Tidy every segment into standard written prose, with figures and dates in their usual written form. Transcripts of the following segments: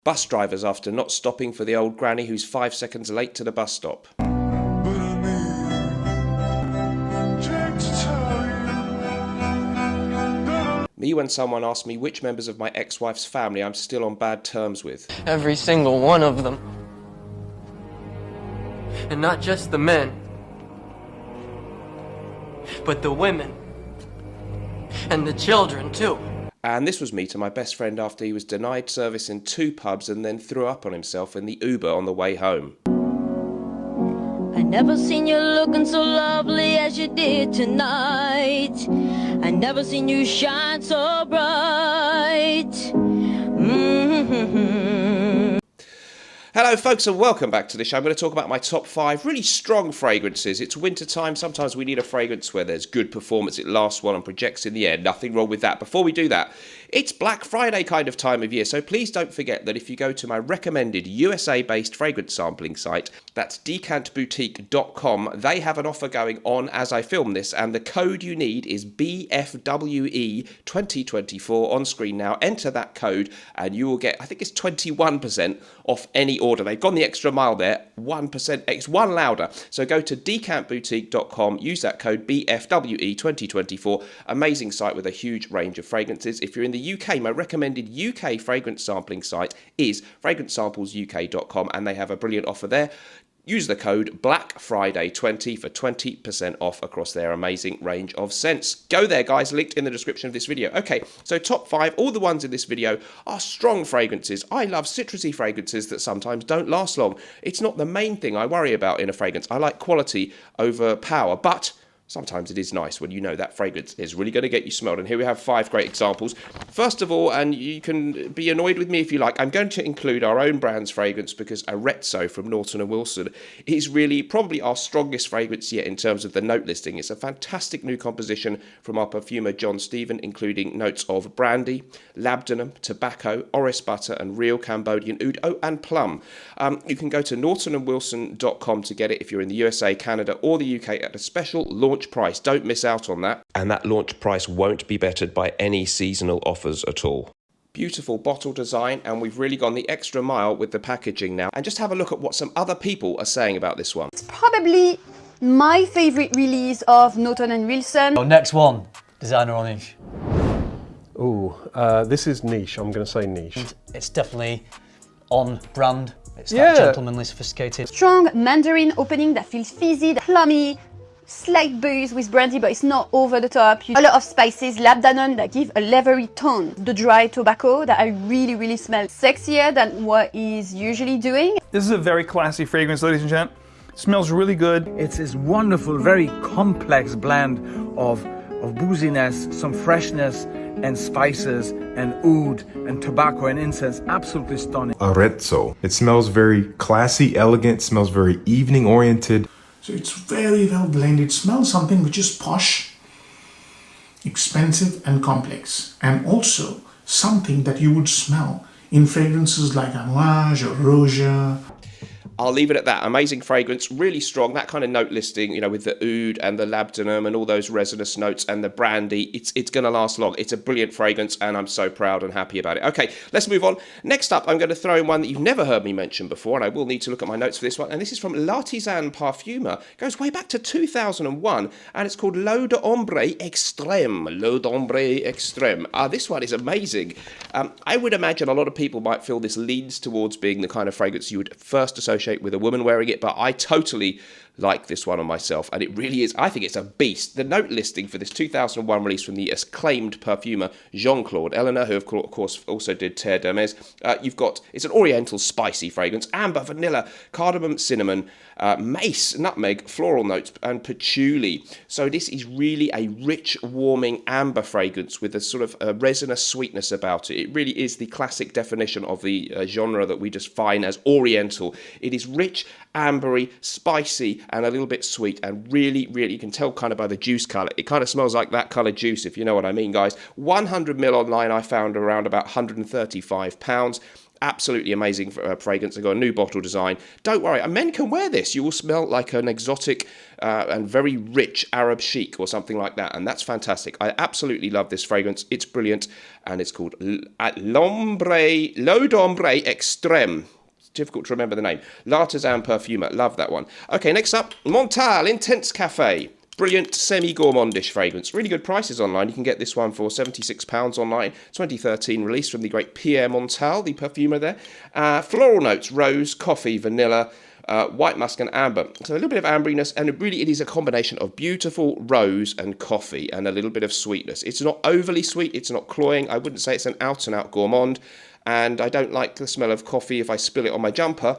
Bus drivers after not stopping for the old granny who's 5 seconds late to the bus stop. Me when someone asks me which members of my ex-wife's family I'm still on bad terms with. Every single one of them. And not just the men, but the women. And the children too. And this was me to my best friend after he was denied service in 2 pubs and then threw up on himself in the Uber on the way home. I never seen you looking so lovely as you did tonight. I never seen you shine so bright. Hello folks and welcome back to the show. I'm going to talk about my top 5 really strong fragrances. It's winter time. Sometimes we need a fragrance where there's good performance, it lasts well and projects in the air. Nothing wrong with that. Before we do that, it's Black Friday kind of time of year, so please don't forget that if you go to my recommended USA-based fragrance sampling site, that's decantboutique.com, they have an offer going on as I film this, and the code you need is BFWE2024 on screen now. Enter that code and you will get, I think it's 21% off any order. They've gone the extra mile there, 1%, it's one louder. So go to decantboutique.com, use that code BFWE2024, amazing site with a huge range of fragrances. If you're in the UK, my recommended UK fragrance sampling site is fragrancesamplesuk.com, and they have a brilliant offer there. Use the code BLACKFRIDAY20 for 20% off across their amazing range of scents. Go there, guys, linked in the description of this video. Okay, so top 5, all the ones in this video are strong fragrances. I love citrusy fragrances that sometimes don't last long. It's not the main thing I worry about in a fragrance. I like quality over power, but sometimes it is nice when you know that fragrance is really going to get you smelled. And here we have 5 great examples. First of all, and you can be annoyed with me if you like, I'm going to include our own brand's fragrance because Arezzo from Norton & Wilson is really probably our strongest fragrance yet in terms of the note listing. It's a fantastic new composition from our perfumer John Stephen, including notes of brandy, labdanum, tobacco, orris butter, and real Cambodian oud, oh, and plum. You can go to nortonandwilson.com to get it if you're in the USA, Canada, or the UK at a special launch price. Don't miss out on that. And that launch price won't be bettered by any seasonal offers at all. Beautiful bottle design, and we've really gone the extra mile with the packaging now. And just have a look at what some other people are saying about this one. It's probably my favorite release of Norton & Wilson. Oh, next one, designer or niche? Ooh, this is niche. I'm going to say niche. It's definitely on brand. It's that gentlemanly, sophisticated. Strong mandarin opening that feels fizzy, plummy, slight booze with brandy, but it's not over the top. A lot of spices, labdanum that give a leathery tone. The dry tobacco that I really smell sexier than what he's usually doing. This is a very classy fragrance, ladies and gents. Smells really good. It's this wonderful, very complex blend of booziness, some freshness, and spices, and oud, and tobacco, and incense. Absolutely stunning. Arezzo. It smells very classy, elegant, smells very evening oriented. So it's very well blended. It smells something which is posh, expensive, and complex. And also something that you would smell in fragrances like Amouage or Roja. I'll leave it at that. Amazing fragrance, really strong. That kind of note listing, you know, with the oud and the labdanum and all those resinous notes and the brandy, it's going to last long. It's a brilliant fragrance, and I'm so proud and happy about it. Okay, let's move on. Next up, I'm going to throw in one that you've never heard me mention before, and I will need to look at my notes for this one. And this is from L'Artisan Parfumer. It goes way back to 2001, and it's called L'Eau d'Ombre Extrême. L'Eau d'Ombre Extrême. This one is amazing. I would imagine a lot of people might feel this leans towards being the kind of fragrance you would first associate with a woman wearing it, but I totally like this one on myself, and it really is. I think it's a beast. The note listing for this 2001 release from the acclaimed perfumer Jean-Claude Eleanor, who of course also did Terre d'Hermès. It's an oriental spicy fragrance, amber, vanilla, cardamom, cinnamon, mace, nutmeg, floral notes, and patchouli. So this is really a rich, warming amber fragrance with a sort of resinous sweetness about it. It really is the classic definition of the genre that we define as oriental. It is rich, ambery, spicy, and a little bit sweet, and really, you can tell kind of by the juice colour. It kind of smells like that colour juice, if you know what I mean, guys. 100ml online I found around about £135. Absolutely amazing fragrance. They've got a new bottle design. Don't worry, men can wear this. You will smell like an exotic and very rich Arab chic or something like that, and that's fantastic. I absolutely love this fragrance. It's brilliant, and it's called L'Eau d'Ombre Extrême. Difficult to remember the name. L'Artisan Perfumer. Love that one. Okay, next up, Montal Intense Cafe. Brilliant semi-gourmandish fragrance. Really good prices online. You can get this one for £76 online. 2013 release from the great Pierre Montal, the perfumer there. Floral notes, rose, coffee, vanilla, white musk and amber. So a little bit of amberiness, and it is a combination of beautiful rose and coffee and a little bit of sweetness. It's not overly sweet. It's not cloying. I wouldn't say it's an out-and-out gourmand. And I don't like the smell of coffee if I spill it on my jumper.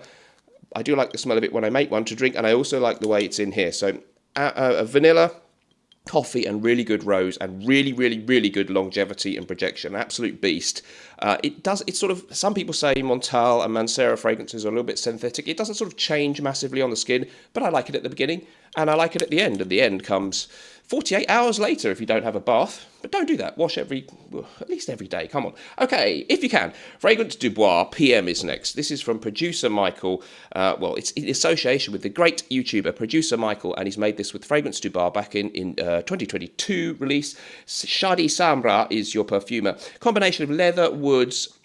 I do like the smell of it when I make one to drink, and I also like the way it's in here. So vanilla, coffee, and really good rose, and really, really, really good longevity and projection. Absolute beast. It's sort of, some people say Montal and Mancera fragrances are a little bit synthetic. It doesn't sort of change massively on the skin, but I like it at the beginning, and I like it at the end. And the end comes 48 hours later if you don't have a bath. But don't do that. Wash at least every day. Come on. Okay, if you can. Fragrance du Bois PM is next. This is from producer Michael. It's in association with the great YouTuber producer Michael, and he's made this with Fragrance du Bois back in 2022 release. Shadi Samra is your perfumer. Combination of leather, woods,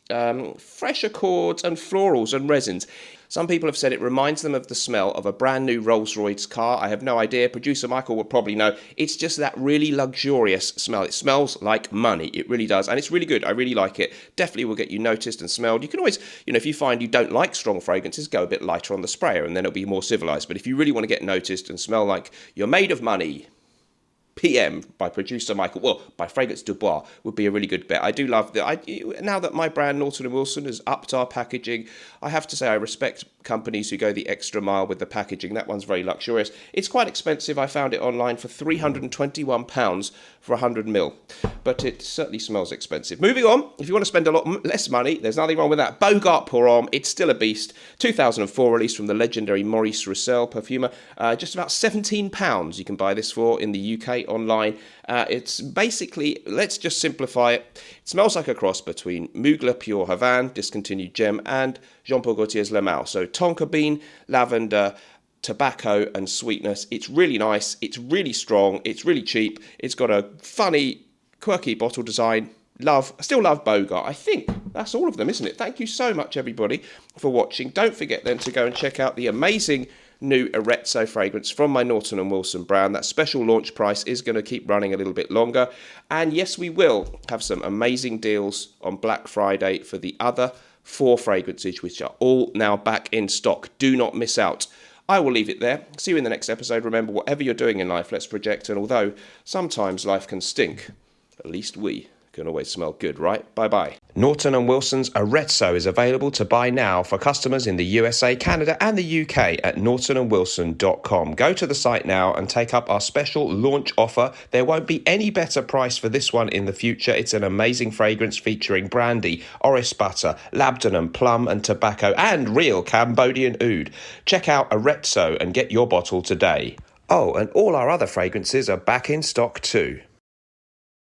fresh accords, and florals and resins. Some people have said it reminds them of the smell of a brand new Rolls-Royce car. I have no idea. Producer Michael would probably know. It's just that really luxurious smell. It smells like money. It really does. And it's really good. I really like it. Definitely will get you noticed and smelled. You can always, if you find you don't like strong fragrances, go a bit lighter on the sprayer and then it'll be more civilized. But if you really want to get noticed and smell like you're made of money, PM by producer Michael, by Fragrance du Bois would be a really good bet. I do love that. Now that my brand Norton & Wilson has upped our packaging, I have to say I respect companies who go the extra mile with the packaging. That one's very luxurious. It's quite expensive. I found it online for £321 for 100ml, but it certainly smells expensive. Moving on, if you want to spend a lot less money, there's nothing wrong with that. Bogart Pour Homme, it's still a beast. 2004 release from the legendary Maurice Roussel perfumer. Just about £17 you can buy this for in the UK online. It's basically, let's just simplify it. It smells like a cross between Mugler Pure Havane, discontinued gem, and Jean Paul Gaultier's Le Male. So tonka bean, lavender, tobacco, and sweetness. It's really nice. It's really strong. It's really cheap. It's got a funny, quirky bottle design. Still love Bogart. I think that's all of them, isn't it? Thank you so much, everybody, for watching. Don't forget then to go and check out the amazing new Arezzo fragrance from my Norton & Wilson brand. That special launch price is going to keep running a little bit longer. And yes, we will have some amazing deals on Black Friday for the other 4 fragrances, which are all now back in stock. Do not miss out. I will leave it there. See you in the next episode. Remember, whatever you're doing in life, let's project. And although sometimes life can stink, at least we can always smell good, right? Bye-bye. Norton & Wilson's Arezzo is available to buy now for customers in the USA, Canada and the UK at nortonandwilson.com. Go to the site now and take up our special launch offer. There won't be any better price for this one in the future. It's an amazing fragrance featuring brandy, orris butter, labdanum, plum and tobacco and real Cambodian oud. Check out Arezzo and get your bottle today. Oh, and all our other fragrances are back in stock too.